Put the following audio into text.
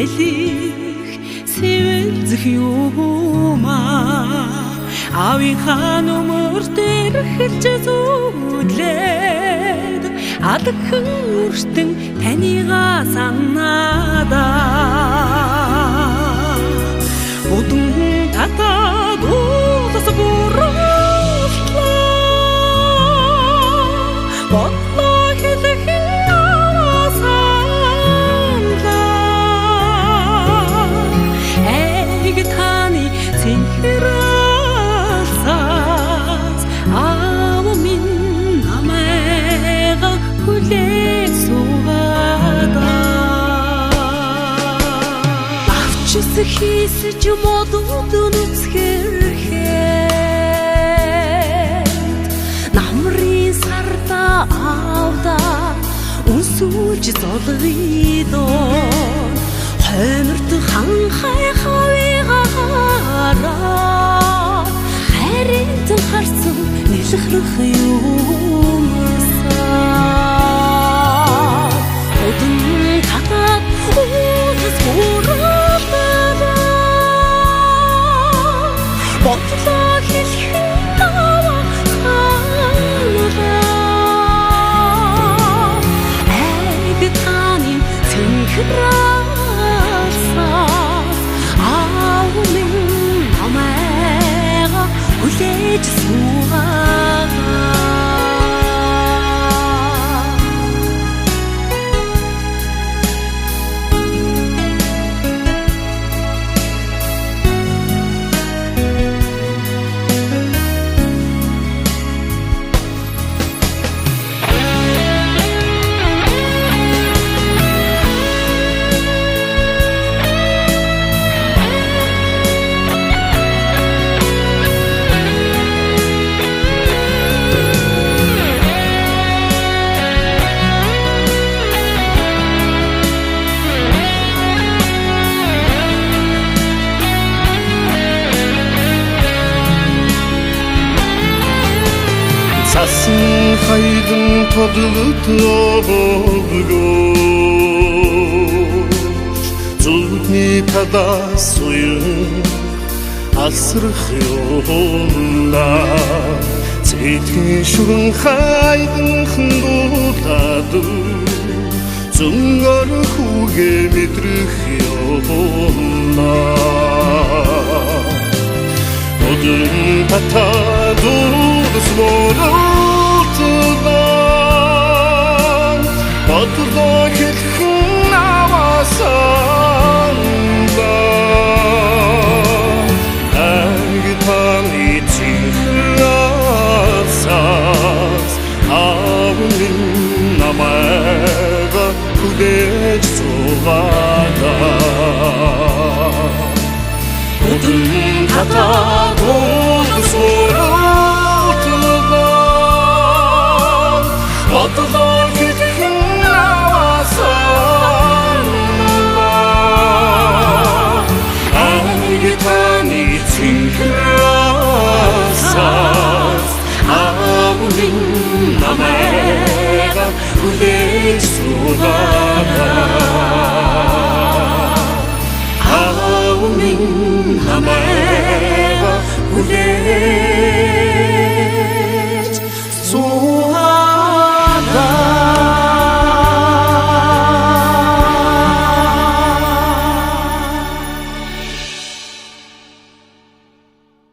алих сэвэлзэх юмаа аавынхаа нүмер дээр хэлж зүудлээд адагхан өртөн танигаа санаадаа будун татаад уулас буруултлаа бодлоо хэлэх Синхрасас аавын намайга хүлээж суугада авчис хийсэж модууд нүцгэрхэд намрын сарда аавда үнсүүлж золгидоо хойнорт ханхай хавигаа харинт харсан нэлхрэх юмсаа одон татаад уудас бууралдаа бодлоо хэлхэн наваа саналаа айг таны цэнхрасаас аавын намайга хүлээж суугаа Цасан хайрын тодлот овгооч зүудний талаас уян асрах юунда цэтгэн шүрэн хайдынхан дуулаад зөнгөр хүүгээ мэдрэх юунда одон татаад Smolotdan Botloo хэлхэн наваасанда Ангитаны цэнхрасаас аавын намайга хүлээж суугада одон татаад Бодлоо хэлхэн наваасанда ангитаны цэнхрасаас аавын намайга хүлээж суугаа